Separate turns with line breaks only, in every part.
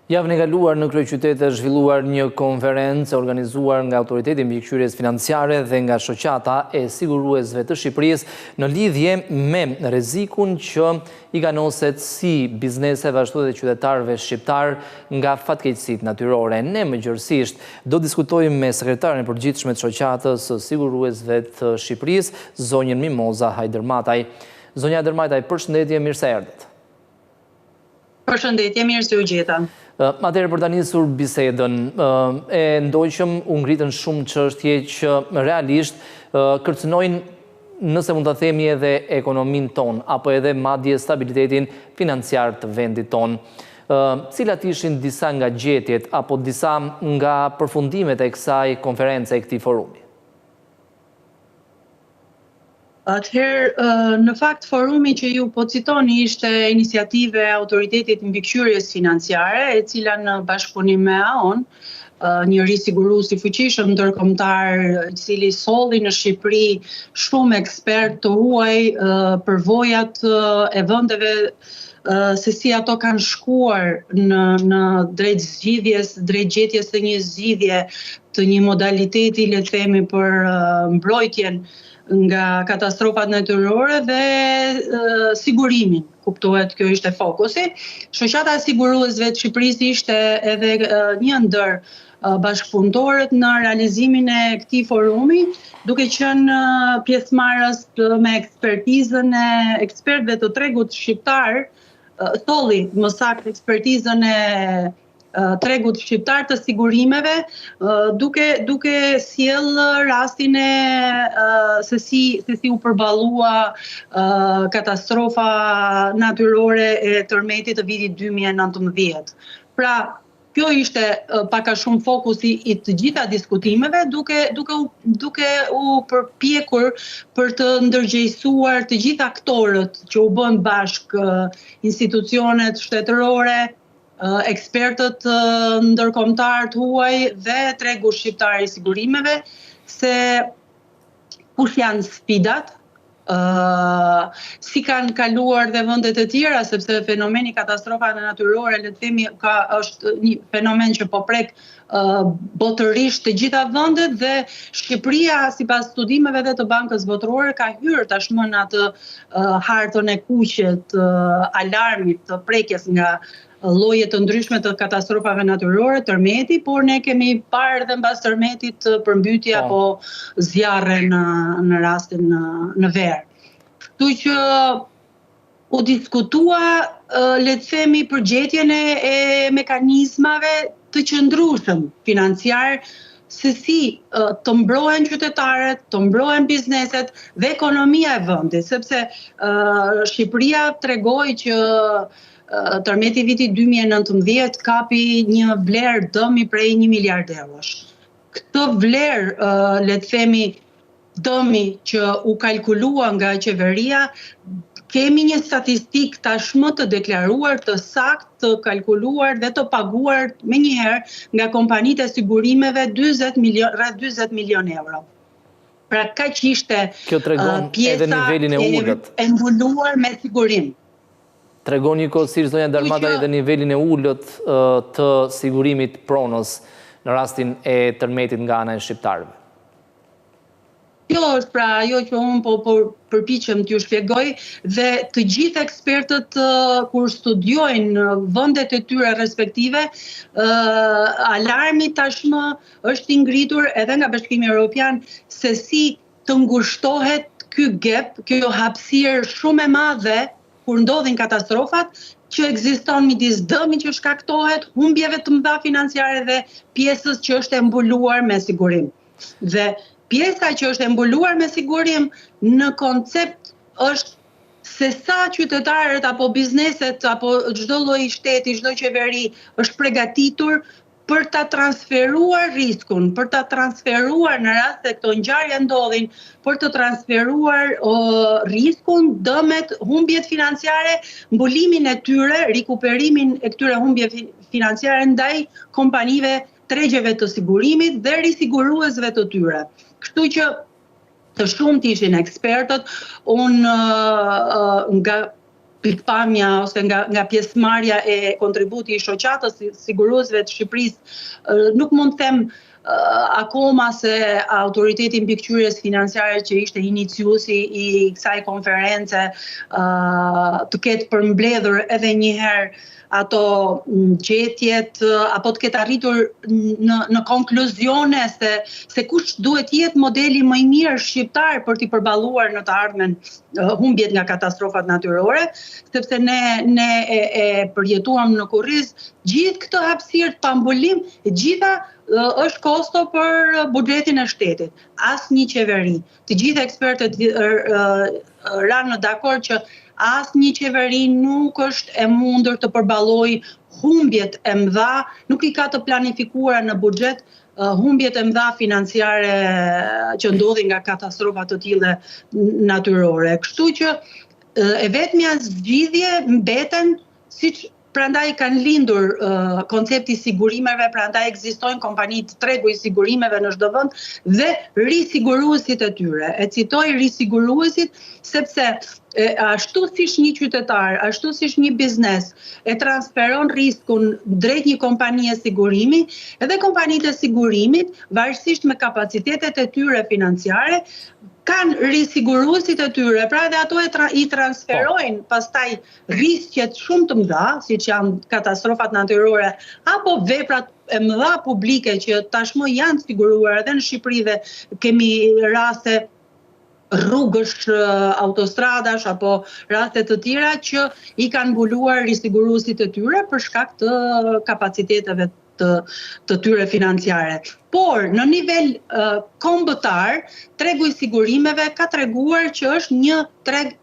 Javën e kaluar në kryeqytet është zhvilluar një konferencë organizuar nga Autoriteti Mbikëqyrjes Financiare dhe nga Shoqata e Siguruesve të Shqipërisë në lidhje me rrezikun që i kanoset si bizneseve ashtu edhe qytetarëve shqiptar nga fatkeqësitë natyrore. Ne mëgjërësisht do diskutojmë me sekretaren e përgjithshme të Shoqatës së Siguruesve të Shqipërisë, zonjën Mimoza Hajdermataj. Zonja Hajdermataj, përshëndetje, mirë se erdhët.
Përshëndetje, mirë se u gjeta.
Atëherë për ta nisur bisedën, e ndoqëm u ngritën shumë çështje që realisht kërcënojnë, nëse mund ta themi, edhe ekonominë tonë, apo edhe madje stabilitetin financiar të vendit tonë. Cilat ishin disa nga gjetjet apo disa nga përfundimet e kësaj konference e këtij forumi?
Atëherë, në fakt, forumi që ju po citoni ishte iniciative e Autoritetit Mbikëqyrjes Financiare, e cila në bashkëpunim me AON, një risigurues i fuqishëm ndërkombëtar, i cili solli në Shqipëri shumë ekspert të huaj për vojat e vendeve se si ato kanë shkuar në drejt zgjidhjes, drejt gjetjes së një zgjidhje të një modaliteti, le të themi, për mbrojtjen nga katastrofat natyrore dhe sigurimin, kuptohet, kjo ishte fokusi. Shoqata e Siguruesve të Shqipërisë ishte edhe një ndër bashkëpunëtorët në realizimin e këtij forumi, duke qenë pjesëmarrës me ekspertizën e ekspertëve të tregut shqiptar, solli më saktë ekspertizën e tregut shqiptar të sigurimeve, duke sjell rastin e se si u përballua katastrofa natyrore e tërmetit të vitit 2019. Pra, kjo ishte pak a shumë fokusi i të gjitha diskutimeve, duke u përpjekur për të ndërgjegjësuar të gjitha aktorët që u bën bashkë, institucionet shtetërore, ekspertët ndërkombëtar të huaj dhe tregu shqiptar i sigurimeve, se kush janë sfidat, si kanë kaluar dhe vendet e tjera, sepse fenomeni katastrofave natyrore, le të themi, është një fenomen që po prek botërisht të gjitha vendet dhe Shqipëria, sipas studimeve dhe të Bankës Botërore, ka hyrë tashmë në atë hartën e kuqe të alarmit të prekjes nga lloje të ndryshme të katastrofave natyrore, tërmeti, por ne kemi parë edhe mbas tërmetit përmbytje apo zjarre në rastin në verë. Kështu që u diskutua, le të themi, përgjetjen e mekanizmave të qëndrueshëm financiar, se si të mbrohen qytetarët, të mbrohen bizneset dhe ekonomia e vendit, sepse Shqipëria tregoi që tërmeti vitit 2019 kapi një vlerë dëmi prej 1 miliard eurosh. Këtë vlerë, le të themi, dëmi që u kalkulua nga qeveria, kemi një statistik tashmë të deklaruar, të saktë, të kalkuluar dhe të paguar menjëherë nga kompanitë e sigurimeve rreth 40 milion euro. Pra kaq ishte pjesa e mbuluar me sigurim.
Tregon njëkohësisht zonja Hajdermataj edhe nivelin e ulët të sigurimit pronës në rastin e tërmetit nga ana e shqiptarëve.
Kjo është pra ajo që unë po përpiqem t'ju shpjegoj dhe të gjithë ekspertët kur studiojnë vendet e tyre respektive, alarmi tashmë është i ngritur edhe nga Bashkimi Evropian se si të ngushtohet ky gap, kjo hapësirë shumë e madhe kur ndodhin katastrofat, që ekziston midis dëmit që shkaktohet, humbjeve të mëdha financiare dhe pjesës që është e mbuluar me sigurim. Dhe pjesa që është e mbuluar me sigurim në koncept është se sa qytetarët apo bizneset apo çdo lloj shteti, çdo qeveri është përgatitur për ta transferuar riskun, për ta transferuar në rast se këto ngjarje ndodhin, për të transferuar riskun, dëmet, humbjet financiare, mbulimin e tyre, rikuperimin e këtyre humbjeve financiare ndaj kompanive, tregjeve të sigurimit dhe risiguruesve të tyre. Kështu që të shumt ishin ekspertët, unë nga pikpamja ose nga pjesëmarrja e kontributi i shoqatës siguruesve të Shqipërisë, nuk mund të them akoma se autoriteti mbikëqyrjes financiare që ishte iniciuesi i kësaj konference të ketë përmbledhur edhe një herë ato gjetjet apo të ketë arritur në konkluzione se kush duhet jetë modeli më i mirë shqiptar për t'i përballuar në të ardhmen humbjet nga katastrofat natyrore, sepse ne e përjetuam në kurriz gjithë këtë hapësirë të pambulim, gjitha është kosto për buxhetin e shtetit. Asnjë qeveri, të gjithë ekspertët ranë në dakord që asnjë qeveri nuk është e mundur të përballojë humbjet e mëdha, nuk i ka të planifikuara në buxhet humbjet e mëdha financiare që ndodhin nga katastrofa të tilla natyrore. Kështu që e vetmja zgjidhje mbeten siç prandaj kanë lindur koncepti sigurimeve, prandaj ekzistojnë kompanitë tregu i sigurimeve në çdo vend dhe risiguruesit e tyre. E citoj risiguruesit sepse ashtu siç një qytetar, ashtu siç një biznes e transferon riskun drejt një kompanie sigurimi, edhe kompanitë e sigurimit, varësisht me kapacitetet e tyre financiare, kanë risiguruesit e tyre, pra edhe ato i transferojnë pastaj riskjet shumë të mëdha, siç janë katastrofat natyrore apo veprat e mëdha publike që tashmë janë siguruar edhe në Shqipëri dhe kemi raste rrugësh, autostradash apo raste të tjera që i kanë mbuluar risiguruesit e tyre për shkak të kapaciteteve të tyre financiare. Por në nivel kombëtar, tregu i sigurimeve ka treguar që është një treg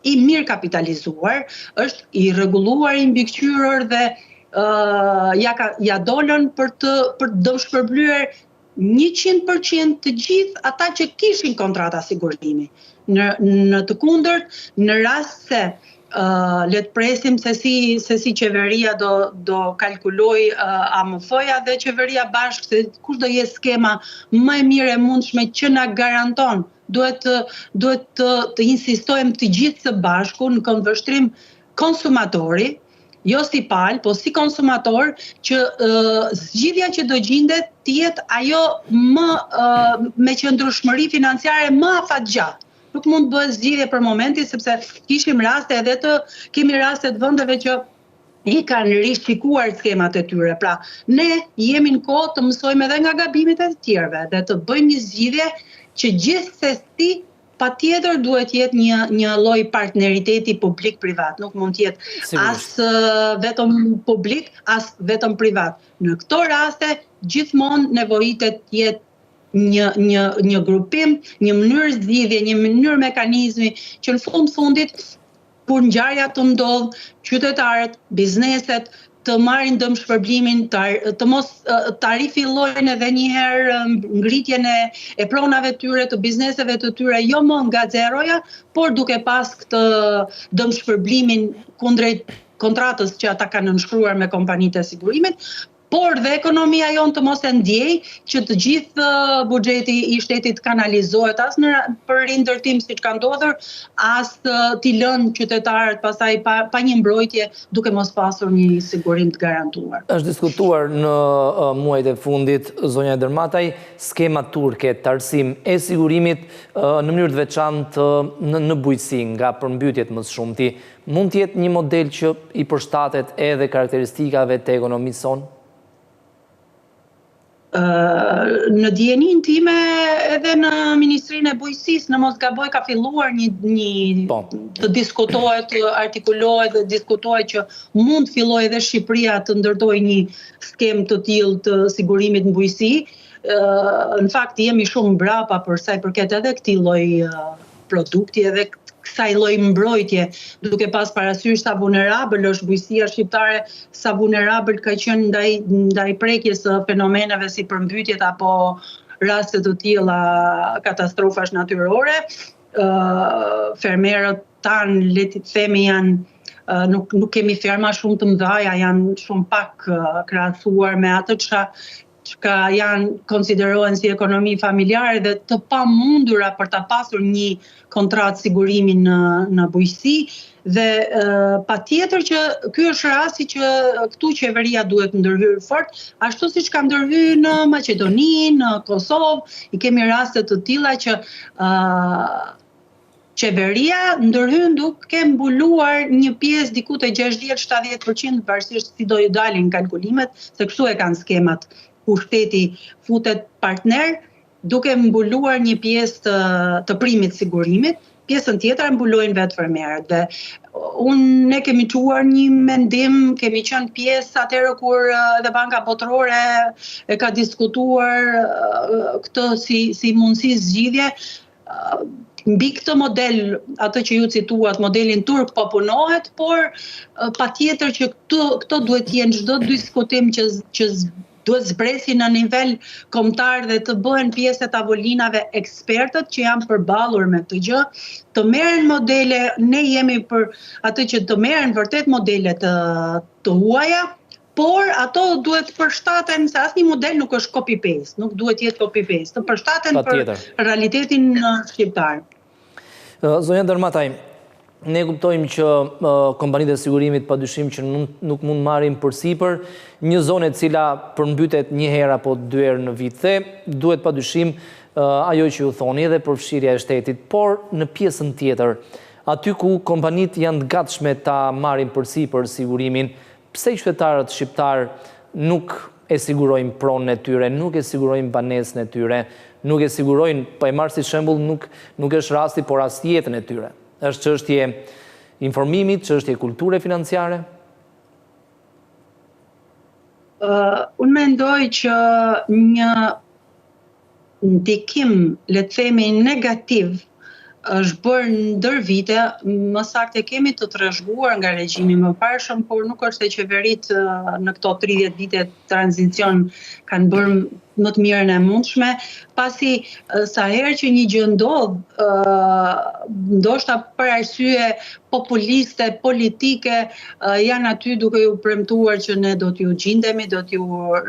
i mirë kapitalizuar, është i rregulluar, i mbikëqyrur dhe ja dolën për të dëshpërblyer 100% të gjithë ata që kishin kontrata sigurimi. Në të kundërt, në rast se le të presim se si qeveria do kalkuloj AMF-ja dhe qeveria bashkë se kush do jetë skema më e mirë e mundshme që na garanton. Duhet të insistojmë të gjithë së bashku në këndvështrim konsumatori, jo si palë, po si konsumator, që zgjidhja që do gjendet të jetë ajo me qëndrueshmëri financiare më afatgjatë. Nuk mund të bëhet zgjidhje për momentin sepse kemi raste të vendeve që i kanë rishikuar skemat e tyre. Pra, ne jemi në kohë të mësojmë edhe nga gabimet e të tjerëve dhe të bëjmë një zgjidhje që gjithsesi patjetër duhet jetë një lloj partneriteti publik-privat, nuk mund të jetë as vetëm publik, as vetëm privat. Në këto raste gjithmonë nevojitet jetë një grupim, një mënyrë zgjidhje, një mënyrë mekanizmi që në fundit kur ngjarja të ndodh, qytetarët, bizneset të marrin dëmshpërblimin, të mos ta rifillojnë edhe një herë ngritjen e pronave tyre, të bizneseve të tyre, jo më nga zeroja, por duke pas këtë dëmshpërblimin kundrejt kontratës që ata kanë nënshkruar me kompanitë e sigurimit, por dhe ekonomia jonë të mos e ndjej që të gjithë buxheti i shtetit kanalizohet as për rindërtim siç ka ndodhur, as t'i lënë qytetarët pastaj pa një mbrojtje duke mos pasur një sigurim të garantuar.
Është diskutuar në muajt e fundit, zonja Dermataj, skema turke të arsim e sigurimit në mënyrë të veçantë në bujqësi nga përmbytjet më së shumti. Mund të jetë një model që i përshtatet edhe karakteristikave të ekonomisë sonë?
Në dijenin time edhe në Ministrinë e Bujqësisë, në mos gaboj, ka filluar të diskutohet, të artikulohet dhe diskutohet që mund të fillojë edhe Shqipëria të ndërtojë një skemë të tillë të sigurimit në bujqësi. Në fakt jemi shumë mbrapa për sa i përket edhe këtij lloj produkti edhe kësaj lloj mbrojtje, duke pas parasysh sa vulnerabël është bujqësia shqiptare, sa vulnerabël ka qenë ndaj prekjes së fenomeneve si përmbytjet apo raste të tilla katastrofash natyrore. Fermerët tanë, le të themi, nuk kemi ferma shumë të mëdha, janë shumë pak krahasuar me atë që janë konsiderohen si ekonomi familjare dhe të pamundura për ta pasur një kontratë sigurimi në bujqësi. Dhe patjetër që ky është rasti që këtu qeveria duhet ndërhyrë fort, ashtu siç ka ndërhyrë në Maqedoni, në Kosovë, i kemi raste të tilla që qeveria ndërhyn duke mbuluar një pjesë diku te 60-70% varësisht si do i dalin kalkulimet, se kështu e kanë skemat ku shteti futet partner, duke mbuluar një pjesë të primit sigurimit, pjesën tjetër e mbulojnë vetë fermerët. Dhe ne kemi quar një mendim, kemi qenë pjesë atëherë kur edhe Banka Botërore e ka diskutuar këtë si mundësi zgjidhje. Mbi këtë model, atë që ju cituat, modelin turk po punohet, por patjetër që këto duhet të jenë çdo diskutim që duhet zbresi në nivel kombëtar dhe të bëhen pjesë e tavolinave ekspertët që janë përballur me këtë gjë, të merren modele, ne jemi për atë që të merren vërtet modele të huaja, por ato duhet përshtaten, se asnjë model nuk është copy-paste, nuk duhet jetë copy-paste, të përshtaten për realitetin shqiptar.
Zonja Dermataj, ne kuptojmë që kompanitë e sigurimit padyshim që nuk mund marrin përsipër një zonë e cila përmbytet një herë apo dy herë në vit, dhe duhet padyshim ajo që ju thoni edhe përfshirja e shtetit, por në pjesën tjetër, aty ku kompanitë janë të gatshme ta marrin përsipër sigurimin, pse qytetarët shqiptar nuk e sigurojnë pronën e tyre, nuk e sigurojnë banesën e tyre, nuk e sigurojnë, pa e marrë si shembull, nuk është rasti, por as jetën e tyre. Është çështje informimit, çështje kulture financiare?
Unë mendoj që një ndikim, le të themi, negativ është bërë ndër vite, më saktë kemi të trashëguar nga regjimi më parshëm, por nuk është se qeveritë në këto 30 vite tranzicion kanë bërë më të mirën e mundshme, pasi sa herë që një gjë ndodh, ndoshta për arsye populiste, politike, janë aty duke ju premtuar që ne do t'ju gjindemi, do t'ju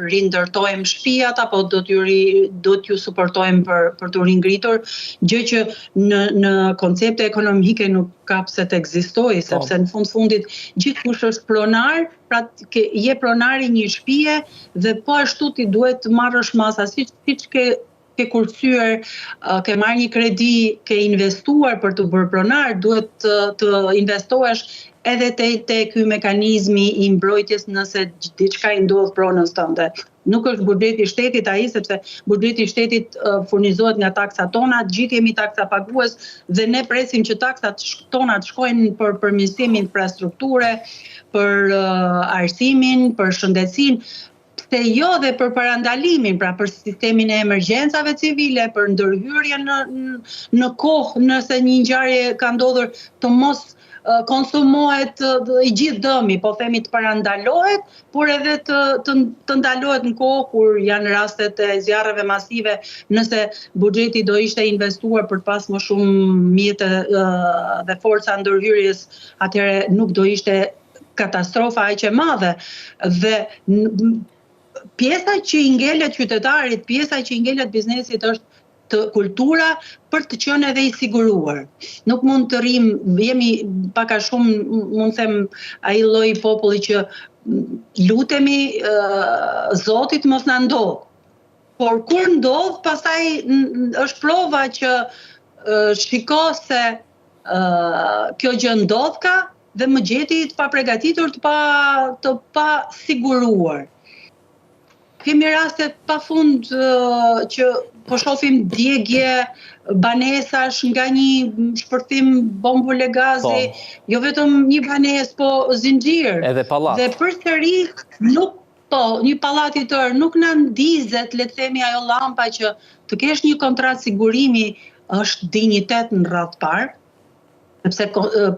rindërtojmë shtëpiat, apo do t'ju suportojmë për t'u ringritur, gjë që në koncepte ekonomike nuk ka pse të ekzistojë, sepse në fundit gjithkush është pronar, pra je pronari një shtëpie dhe po ashtu ti duhet të marrësh masa, siç ke kursyer, ke marrë një kredi, ke investuar për të bërë pronar, duhet të investohesh edhe te ky mekanizmi i mbrojtjes nëse diçka i ndodh pronës tënde. Nuk është buxheti i shtetit ai, sepse buxheti i shtetit furnizohet nga taksat tona, gjithë jemi taksa pagues dhe ne presim që taksat tona të shkojnë për përmirësimin e infrastrukturës, për arsimin, për shëndetësinë, se jo dhe për parandalimin, pra për sistemin e emergjencave civile, për ndërhyrjen në kohë nëse një ngjarje ka ndodhur të mos konsumohet i gjithë dëmi, po themi të parandalohet, por edhe të ndalohet në kohë kur janë rastet e zjarreve masive, nëse buxheti do ishte investuar për të pas më shumë mjete dhe forca ndërhyrjes, atëherë nuk do ishte katastrofa aq e madhe. Dhe pjesa që i ngelet qytetarit, pjesa që i ngelet biznesit është kultura për të qenë edhe i siguruar. Nuk mund të jemi pak a shumë, mund të them, ai lloj populli që lutemi Zotit mos na ndodh. Por kur ndodh, pastaj është prova që shiko se kjo gjë ndodh ka dhe më gjeti të paprgatitur, të pa siguruar. Kemi raste pafund që po shohim djegje, banesash nga një shpërthim bombule gazi, jo vetëm një banesë, po zinxhir.
Edhe pallat.
Dhe përsëri një pallat i tërë nuk na ndizet, le të themi, ajo llampa që të kesh një kontratë sigurimi është dinjitet në radhë parë, sepse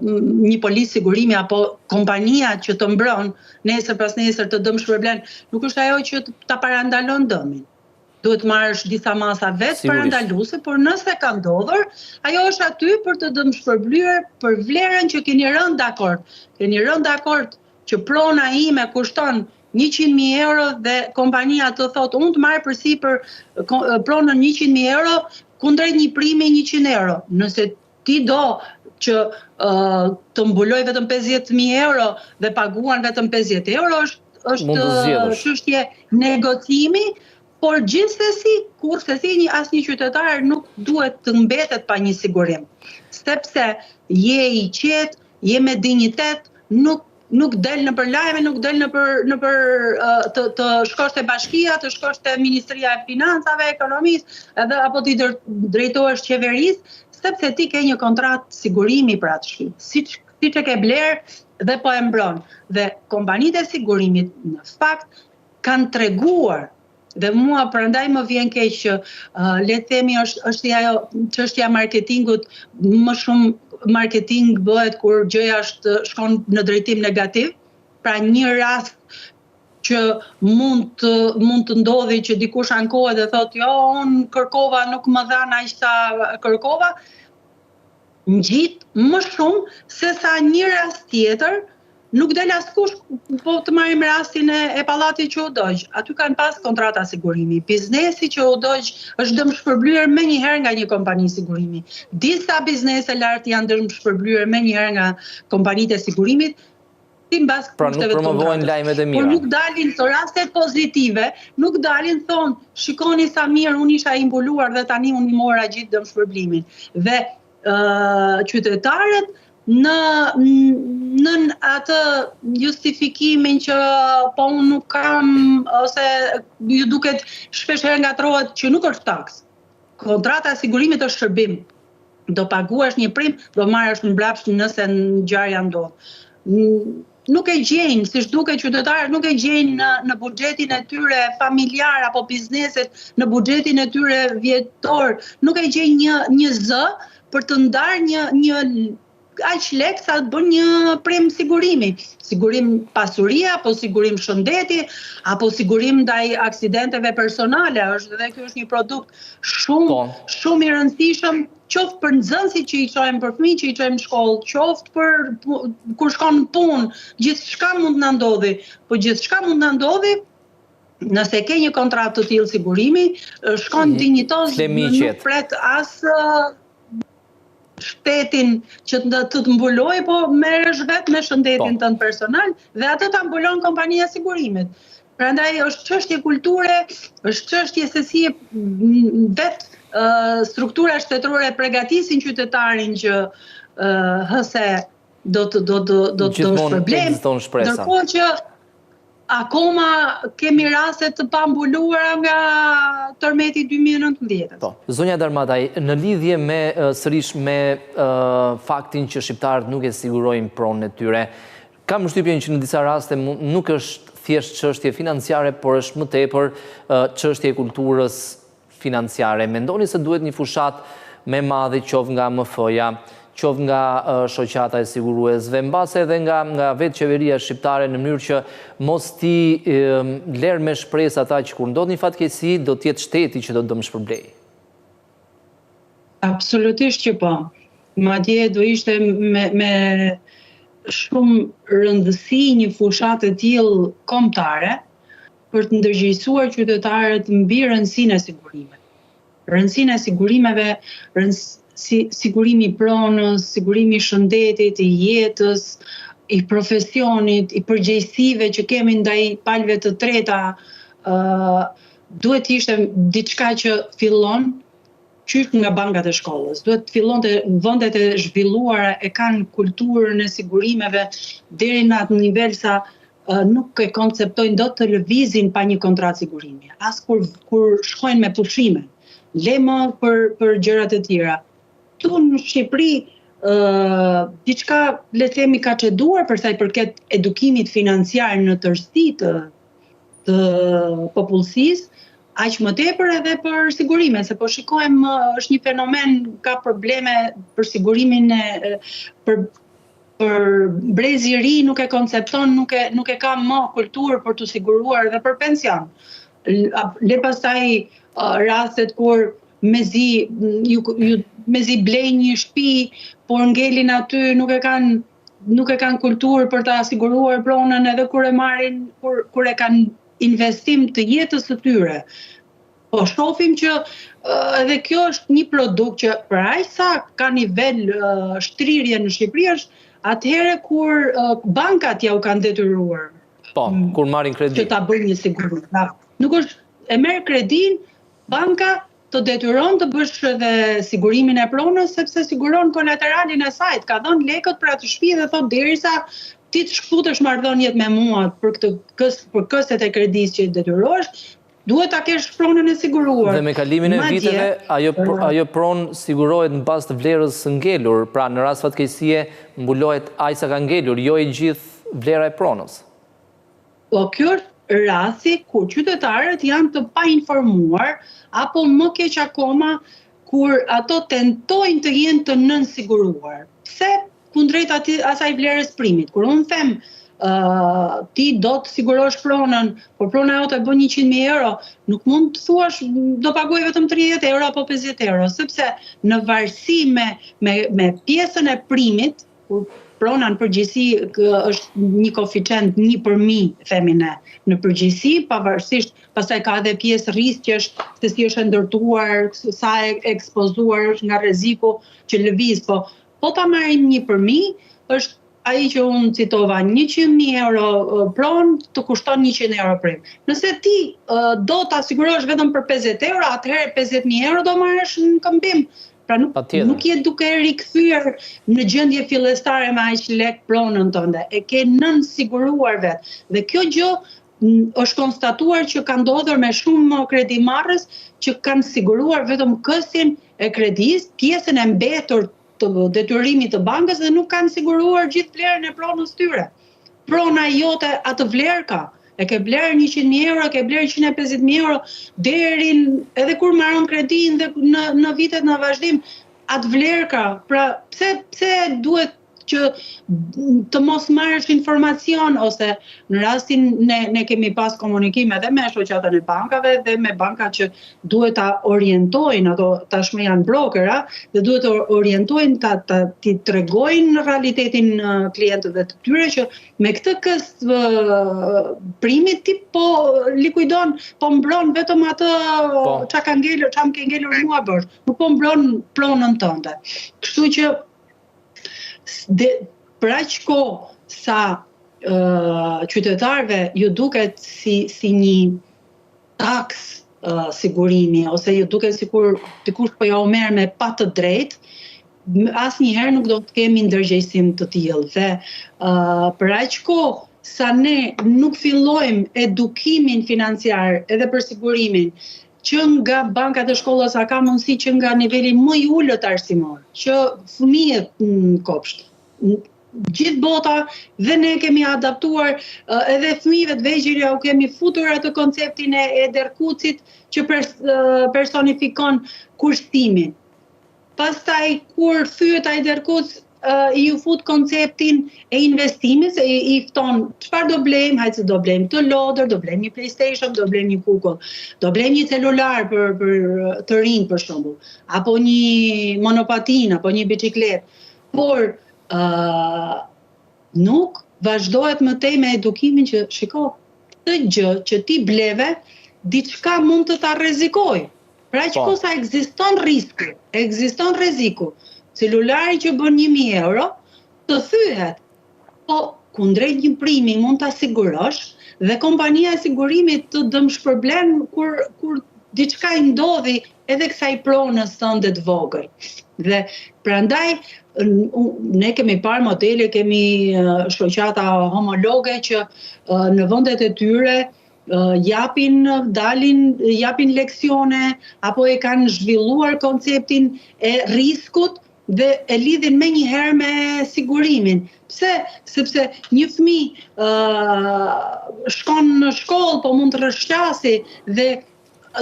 një policë sigurimi apo kompania që të mbron nesër pas nesër të dëm shpërblen, nuk është ajo që ta parandalon dëmin. Duhet marrësh disa masa vetë parandaluese, por nëse ka ndodhur, ajo është aty për të dëm shpërblyer për vlerën që keni rënë dakord. Keni rënë dakord që prona ime kushton 100.000 euro dhe kompania të thotë unë të marr përsipër pronën 100.000 euro kundrejt një primi 100 euro. Nëse ti do që të mbuloj vetëm 50.000 euro dhe paguan vetëm 50 euro është çështje negocimi, por gjithsesi kurrësi asnjë qytetar nuk duhet të mbetet pa një sigurim, sepse je i qetë, je me dinjitet, nuk del në për lajme, nuk del në për të shkosh te bashkia, të shkosh te Ministria e Financave, Ekonomisë, edhe apo ti drejtohesh qeverisë, sepse ti ke një kontratë sigurimi për atë shtëpi. Siç e ke bler dhe po e mbron. Dhe kompanitë e sigurimit në fakt kanë treguar, dhe mua prandaj më vjen keq që le të themi është ajo çështja marketingut, më shumë marketing bëhet kur gjëja shkon në drejtim negativ. Pra një rast që mund të ndodhi që dikush ankohet dhe thotë jo, unë kërkova, nuk më dhan aq sa kërkova, ngjit më shumë se sa një rast tjetër. Nuk del askush, po të marrim rastin e pallatit që u dogj. Aty kanë pas kontrata sigurimi. Biznesi që u dogj është dëmshpërblyer menjëherë nga një kompani sigurimi. Disa biznese lart janë dëmshpërblyer menjëherë nga kompanitë e sigurimit.
Pra nuk promovojnë lajmet e mira.
Por nuk dalin të rastet pozitive, nuk dalin thonë, shikoni sa mirë unë isha imbuluar dhe tani unë i mora gjithë dëmshpërblimin. Dhe qytetarët në atë justifikimin që po unë nuk kam, ose ju duket shpeshherë ngatrohet që nuk është taks. Kontrata e sigurimit është shërbim. Do paguash një prim, do marrësh mbrapsht nëse ngjarja ndodh. Nuk e gjejnë, siç duket qytetarët nuk e gjejnë në buxhetin e tyre familjar apo bizneset, në buxhetin e tyre vjetor, nuk e gjejnë një zë për të ndarë një aq lek sa të bën një prim sigurimi. Sigurim pasurie, apo sigurim shëndeti, apo sigurim ndaj aksidenteve personale. Dhe ky është një produkt shumë i rëndësishëm, qoftë për nxënësit që i çojmë për fëmijë që i çojmë në shkollë, qoftë për kur shkon në punë, gjithçka mund na ndodhi. Po gjithçka mund na ndodhi nëse ke një kontratë të tillë sigurimi, shkon dinjitoz, nuk pret as shtetin që të mbuloj, po merresh vetë me shëndetin tënd personal dhe atë ta mbulon kompania e sigurimit. Prandaj është çështje kulture, është çështje se si vetë struktura shtetërore përgatisin qytetarin që hëse do të shpërblem, ndërkohë që akoma kemi raste të pambuluara nga tërmeti 2019.
Zonja Darmataj, në lidhje sërish me faktin që shqiptarët nuk e sigurojnë pronën e tyre, kam përshtypjen që në disa raste nuk është thjesht çështje financiare, por është më tepër çështje e kulturës financiare. Mendoni se duhet një fushat më e madhe qoftë nga MF-ja, qoftë nga shoqata e siguruesve, mbase edhe nga vetë qeveria shqiptare, në mënyrë që mos ti lërë me shpresë ata që kur ndodh një fatkeqësi do të jetë shteti që do të dëmshpërblej.
Absolutisht që po. Madje do ishte me shumë rëndësi një fushat e tillë kombëtare për të ndërgjegjësuar qytetarët mbi rëndësinë e sigurimeve. Rëndësinë e sigurimeve, sigurimi i pronës, sigurimi i shëndetit, i jetës, i profesionit, i përgjegjësive që kemi ndaj palëve të treta, duhet ishte diçka që fillon qysh nga bankat e shkollës. Duhet fillonte vendet e zhvilluara e kanë kulturën e sigurimeve deri në atë nivel sa nuk e konceptojnë dot të lëvizin pa një kontratë sigurimi. As kur shkojnë me pushime, lemo për gjërat e tjera. Tu në Shqipëri diçka le të themi ka çeduar për sa i përket edukimit financiar në tërësi të popullsisë, aq më tepër edhe për sigurimin, se po shikojmë është një fenomen, ka probleme për sigurimin për brezi i ri nuk e koncepton, nuk e ka më kulturë për të siguruar edhe për pension. Le pastaj rastet kur mezi blejnë një shtëpi, por ngelin aty, nuk e kanë kulturë për ta siguruar pronën edhe kur e marrin, kur e kanë investim të jetës së tyre. Po shohim që edhe kjo është një produkt që për aq sa ka nivel shtrirje në Shqipëri është atëherë kur bankat ja u kanë detyruar.
Po, kur marrin kredi.
Që ta bëjnë një siguri. Nuk është e merr kredin, banka të detyron të bësh edhe sigurimin e pronës sepse siguron kolateralin e saj, ka dhënë lekët për atë shtëpi dhe thotë derisa ti të shkputesh marrëdhëniet me mua për këstet e kredisë që detyrohesh, duhet ta kesh pronën e siguruar.
Dhe me kalimin e viteve, ajo pronë sigurohet në bazë të vlerës së ngelur, pra në rast fatkeqësie mbulohet aq sa ka ngelur, jo i gjithë vlera e pronës.
Po kjo është rasti kur qytetarët janë të painformuar apo më keq akoma kur ato tentojnë të jenë të nënsiguruar. Pse kundrejt asaj vlerës primit. Kur unë them ti do të sigurosh pronën, por prona jote bën 100.000 euro, nuk mund të thuash do pagoj vetëm 30 euro apo 50 euro, sepse në varësi me pjesën e primit, kur prona në përgjithësi është një koeficient 1/1000, themi ne, në përgjithësi, pavarësisht pastaj ka edhe pjesë rrisqesh, se si është ndërtuar, sa e ekspozuar është nga rreziku që lëviz, po ta marrim 1/1000, është ai që unë citova, 100.000 euro pronë të kushton 100 euro prim. Nëse ti do ta sigurosh vetëm për 50 euro, atëherë 50.000 euro do marrësh në këmbim. Pra nuk je duke rikthyer në gjendje fillestare me aq lek pronën tënde. E ke nënsiguruar vetë. Dhe kjo gjë është konstatuar që ka ndodhur me shumë kredimarrës që kanë siguruar vetëm kësin e kredisë, pjesën e mbetur të detyrimit të bankës dhe nuk kanë siguruar gjithë vlerën e pronës tyre. Prona jote atë vlerë ka. E ke blerë 100.000 euro, ke blerë 150.000 euro, deri edhe kur marron kredin dhe në vitet në vazhdim, atë vlerë ka. Pra, pse duhet që të mos marrësh informacion, ose në rastin ne kemi pas komunikim edhe me shoqatën e bankave dhe me bankat që duhet ta orientojnë, ato tashmë janë brokera, dhe duhet të orientojnë ti tregojnë realitetin klientëve të tyre që me këtë këst primit ti po likuidon, po mbron vetëm atë çka ka ngelur, çam ke ngelur mua bësh, nuk po mbron pronën tënde. Kështu që për aq kohë sa qytetarëve ju duket si një taks sigurimi, ose ju duket sikur dikush po ja u merr me pa të drejtë, asnjëherë nuk do të kemi ndërgjegjësim të tillë. Dhe për aq kohë sa ne nuk fillojmë edukimin financiar edhe për sigurimin, që nga bankat e shkollës, a ka mundësi që nga niveli më i ulët arsimor, që fëmijët në kopsht, gjithë bota dhe ne kemi adaptuar edhe fëmijëve të vegjël u kemi futur atë konceptin e derkucit që personifikon kurstimin. Pastaj kur thyet ai derkuc i u fut konceptin e investimit, i fton çfarë do blejmë, hajde se do blejmë të lodër, do blejmë një PlayStation, do blejmë një kukull, do blejmë një celular për të rinj për shembull, apo një monopatin, apo një biçikletë. Por nuk vazhdohet më tej me edukimin që shiko, këtë gjë që ti bleve, diçka mund të ta rrezikojë. Pra që kosa ekziston risku, ekziston rreziku. Celulari që bën 1.000 euro, të thyhet. Po, kundrejt një primi mund ta sigurosh dhe kompania e sigurimit të dëmshpërblen kur diçka i ndodhi edhe kësaj pronës tënde të vogël. Dhe prandaj ne kemi parë modele, kemi shoqata homologe që në vendet e tyre japin leksione apo e kanë zhvilluar konceptin e riskut dhe e lidhin me njëherë me sigurimin. Pse? Sepse një fëmijë shkon në shkollë, po mund të rrëshqasi dhe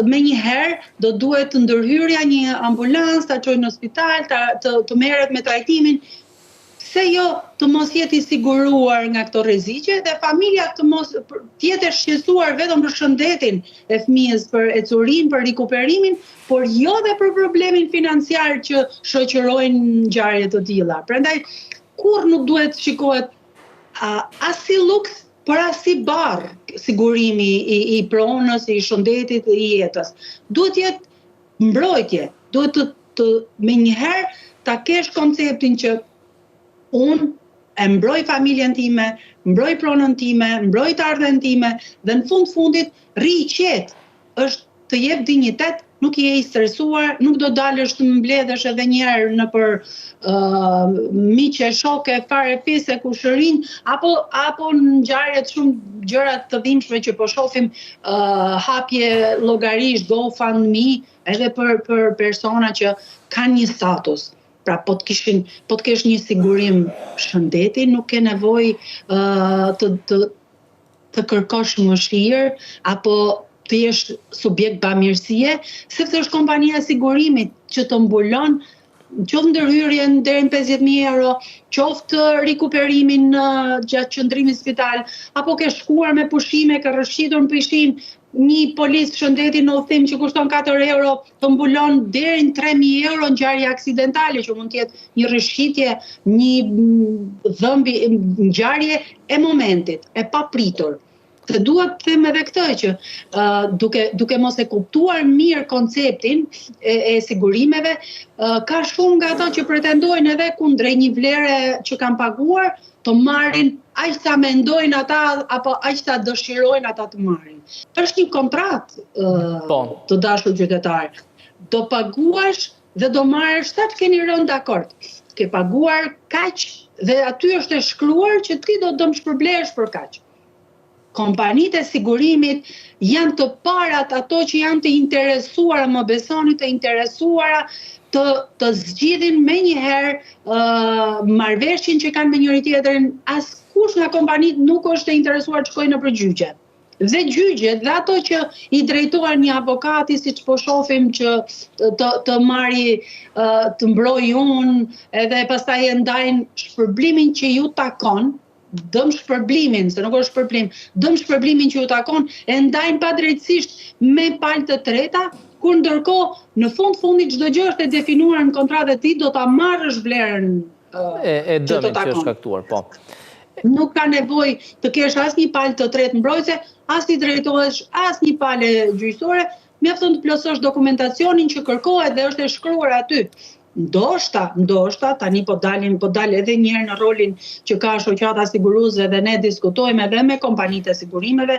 me njëherë do duhet të ndërhyrja një ambulancë, ta çojnë në spital, të merret me trajtimin. Pse jo të mos jetë i siguruar nga këto rreziqe dhe familja të mos jetë e shqetësuar vetëm për shëndetin e fëmijës, për ecurinë, për rikuperimin, por jo dhe për problemin financiar që shoqërojnë ngjarje të tilla. Prandaj kur nuk duhet shikohet as si luks, për asnjë barr sigurimi i pronës, i shëndetit, i jetës. Duhet jetë mbrojtje, duhet të me njëherë ta kesh konceptin që unë e mbroj familjen time, mbroj pronën time, mbroj të ardhen time, dhe në fundit rri i qetë, është të jep dinjitet, nuk je i stresuar, nuk do dalësh të mbledhesh edhe njerë në për miqe, shoke, fare fise, kushërinj, apo në ngjarjet shumë gjërat të dhimbshme që po shohim hapje llogarish, GoFundMe, edhe për persona që kanë një status. Pra, po të kesh një sigurim shëndeti, nuk ke nevojë të kërkosh mëshirë apo të jesh subjekt bamirësie, sepse është kompania e sigurimit që të mbulon qoftë ndërhyrjen deri në 50.000 euro, qoftë rikuperimin gjatë qëndrimit spital, apo ke shkuar me pushime, ke rrëshqitur në pishinë, një policë shëndeti në udhëtim që kushton 4 euro, të mbulon deri në 3.000 euro në ngjarje aksidentale, që mund të jetë një rrëshqitje, një dhëmbi, ngjarje e momentit, e papritur. Të duhet të them edhe këtë që duke mos e kuptuar mirë konceptin e sigurimeve, ka shumë nga ato që pretendojnë edhe kundrejt një vlere që kanë paguar, të marrin aq sa mendojnë ata apo aq sa dëshirojnë ata të marrin. Është një kontratë të dashur qytetar. Do paguash dhe do marrësh sa të keni rënë dakord. Ke paguar kaq dhe aty është e shkruar që ti do të shpërblehesh për kaq. Kompanitë e sigurimit janë të parat ato që janë të interesuara, më besoni, të interesuara të zgjidhin menjëherë marrëveshjen që kanë me njëri tjetrin. Askush nga kompanitë nuk është e interesuar të shkojë nëpër gjyqe. Dhe gjyqet, dhe ato që i drejtohen një avokati, siç po shohim që të marri, të mbrojë unë, edhe pastaj e ndajnë shpërblimin që ju takon, dëm shpërblimin, se nuk është shpërblim, dëm shpërblimin që ju takon, e ndajnë padrejtësisht me palë të treta, kur ndërkohë në fundit çdo gjë është e definuar në kontratë e ti, do ta marrësh vlerën
e dëmit që është shkaktuar, po.
Nuk ka nevojë të kesh asnjë palë të tretë mbrojtëse, as ti drejtohesh asnjë palë gjyqësore, mjafton të plotësosh dokumentacionin që kërkohet dhe është e shkruar aty. Ndoshta, tani po dal edhe një herë në rolin që ka shoqata siguruese dhe ne diskutojmë edhe me kompanitë e sigurimeve,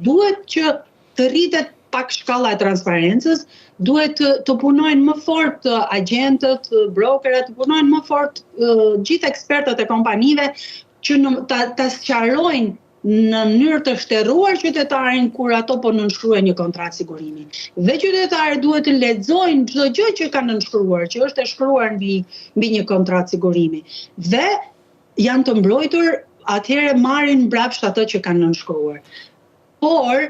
duhet që të rritet pak shkalla e transparencës, duhet të punojnë më fort agjentët, brokerat, të punojnë më fort gjithë ekspertët e kompanive që ta sqarojnë në mënyrë të shtërruar qytetarin kur ato po nënshkruajnë një kontratë sigurimi. Dhe qytetarët duhet të lexojnë çdo gjë që kanë nënshkruar, që është e shkruar mbi një kontratë sigurimi. Dhe janë të mbrojtur, atëherë marrin mbrapsht ato që kanë nënshkruar. Por,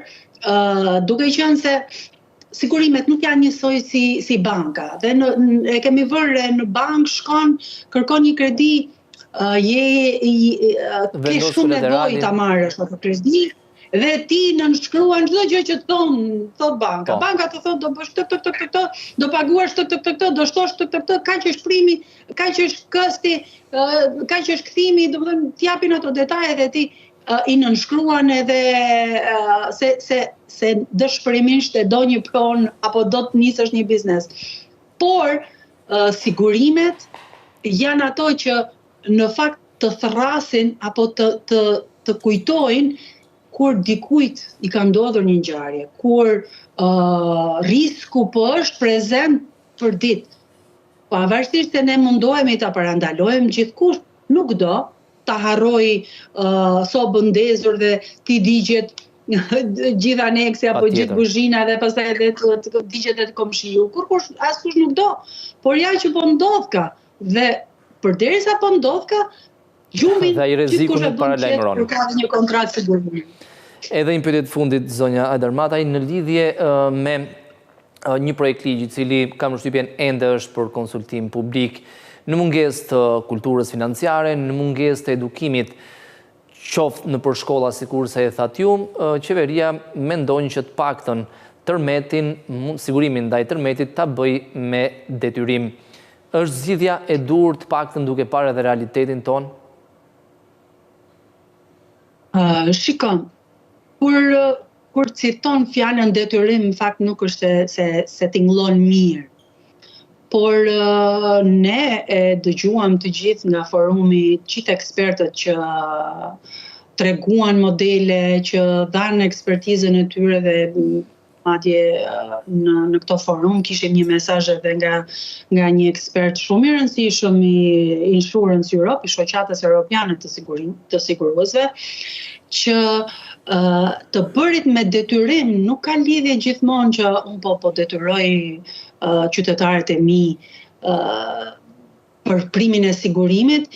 duke qenë se sigurimet nuk janë njësoj si banka, dhe e kemi vënë në bankë shkon, kërkon një kredi, ke shumë nevojë ta marrësh atë kredi dhe ti nënshkruan çdo gjë që thot banka. Banka të thot do bësh këtë, do paguash këtë, do shtosh këtë, kaq është primi, kaq është kosti, kaq është kthimi, domethënë t'japin ato detaje dhe ti i nënshkruan edhe se dëshpërimisht e do një pronë apo do të nisësh një biznes. Por sigurimet janë ato që në fakt të thrasin apo të kujtojnë kur dikujt i ka ndodhur një ngjarje, kur risku po është prezent për ditë. Pavarësisht se ne mundohemi ta parandalojmë, gjithkush nuk do ta harroj sobën ndezur dhe ti digjet gjithë aneksi apo gjithë kuzhina dhe pastaj edhe të digjet edhe komshiu. Askush nuk do, por ja që po ndodh ka dhe përderisa po ndodh ka, gjumin gjithkush e bën qetë kur ka një kontratë sigurimi.
Edhe një pyetje të fundit, zonja Ajdarmataj, në lidhje me një projekt ligji i cili kam përshtypjen ende është për konsultim publik, në mungesë të kulturës financiare, në mungesë të edukimit, qoftë në për shkolla sikur se e thatë ju, qeveria mendon që të paktën tërmetin, sigurimin ndaj tërmetit ta bëj me detyrim. Është zgjidhja e dur të paktën duke parë edhe realitetin ton?
Shikon, kur citon fjalën detyrim, në fakt nuk është se tingëllon mirë. Por ne e dëgjuam të gjithë nga forumi qitë ekspertët që treguan modele, që dhanë ekspertizën e tyre dhe madje në këto forum kishim një mesazh edhe nga një ekspert shumë i rëndësishëm i Insurance Europe, i shoqatës europiane të siguruesve, që të bërit me detyrim nuk ka lidhje gjithmonë që unë po detyroj qytetarët e mi për primin e sigurimit,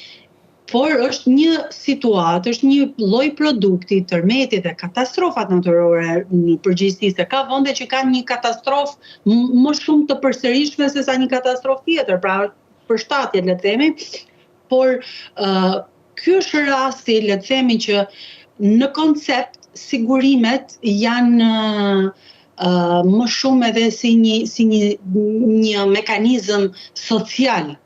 por është një situatë, është një lloj produkti, tërmeti dhe katastrofat natyrore në përgjithësi, se ka vende që kanë një katastrofë më shumë të përsëritshme se sa një katastrofë tjetër, pra përshtatje, le të themi, por ky është rasti, le të themi që në koncept sigurimet janë më shumë edhe si një mekanizëm social.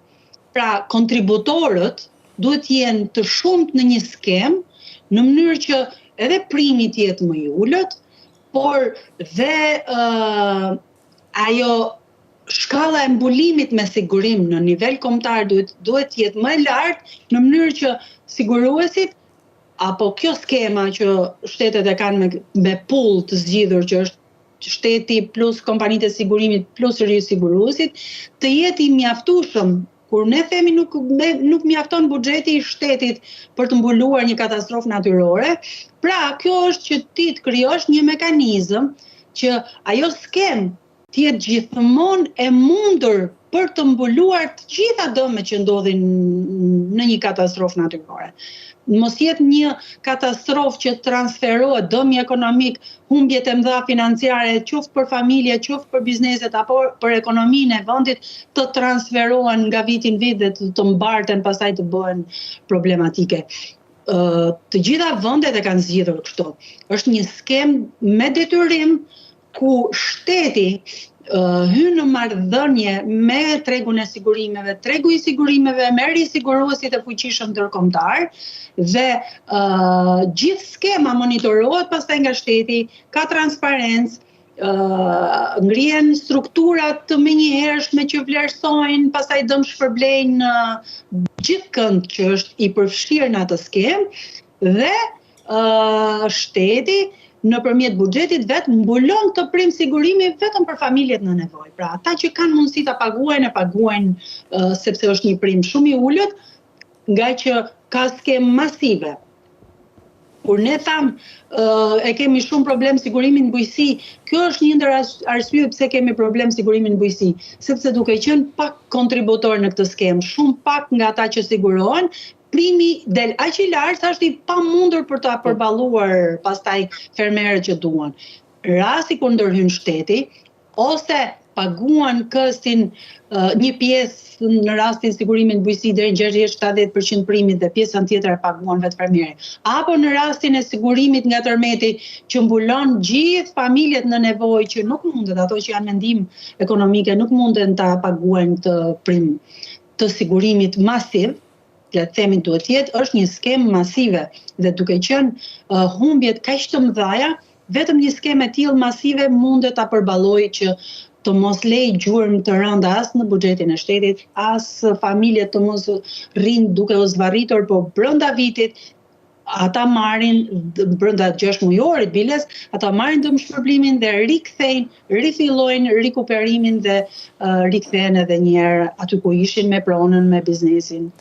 Pra kontributorët duhet jenë të shumt në një skem, në mënyrë që edhe primi të jetë më i ulët, por dhe ajo shkalla e mbulimit me sigurim në nivel kombëtar duhet jetë më e lartë, në mënyrë që siguruesit apo kjo skema që shtetet e kanë me pool të zgjidhur, që është shteti plus kompanitë e sigurimit plus risiguruesit, të jetë i mjaftueshëm. Kur ne themi nuk mjafton buxheti i shtetit për të mbuluar një katastrofë natyrore, pra kjo është që ti të krijosh një mekanizëm që ajo skem të jetë gjithmonë e mundur për të mbuluar të gjitha dëmet që ndodhin në një katastrofë natyrore. Mos jetë një katastrofë që transferohet dëmi ekonomik, humbjet e mëdha financiare, qoftë për familje, qoftë për bizneset apo për ekonominë e vendit, të transferohen nga viti në vit dhe të mbarten pastaj të bëhen problematike. Të gjitha vendet e kanë zgjidhur kështu. Është një skem me detyrim ku shteti hyn në marrëdhënie me tregun e sigurimeve, tregu i sigurimeve me risiguruesit e fuqishëm ndërkombëtar dhe gjithë skema monitorohet pastaj nga shteti, ka transparencë, ngrihen struktura të menjëhershme që vlerësojnë, pastaj dëmshpërblejnë gjithkënd që është i përfshirë në atë skemë dhe shteti nëpërmjet buxhetit vet mbulon këtë prim sigurimi vetëm për familjet në nevojë. Pra ata që kanë mundësi ta paguajnë sepse është një prim shumë i ulët, nga që ka skemë masive. Kur ne tham e kemi shumë problem sigurimin në bujqësi, kjo është një ndër arsyet pse kemi problem sigurimin në bujqësi, sepse duke qenë pak kontributor në këtë skemë, shumë pak nga ata që sigurohen, primi del aq i lartë sa është i pamundur për ta përballuar pastaj fermerët që duan. Rasti kur ndërhyn shteti ose paguan këstin një pjesë në rastin sigurimin bujqësi deri në 60-70% primit dhe pjesën tjetër e paguan vetë fermeri. Apo në rastin e sigurimit nga tërmeti që mbulon gjithë familjet në nevojë që nuk mundet, ato që janë mendim ekonomike nuk munden ta paguajnë të prim të sigurimit masiv, le të themi duhet jetë, është një skemë masive dhe duke qenë humbjet kaq të mëdha, vetëm një skemë e tillë masive mundet ta përballojë që të mos lej gjurmë të rënda as në buxhetin e shtetit, as familjet të mos rrinë duke u zvarritur, po brenda vitit ata marrin brenda 6 mujorit biles, ata marrin dëmshpërblimin dhe rikthejnë, rifillojnë rikuperimin dhe rikthehen edhe një herë aty ku ishin me pronën, me biznesin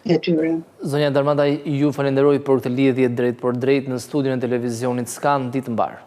e tyre.
Zonja Darmandaj, ju falenderoj për këtë lidhje drejt për drejt në studion e televizionit Skan, ditë mbar.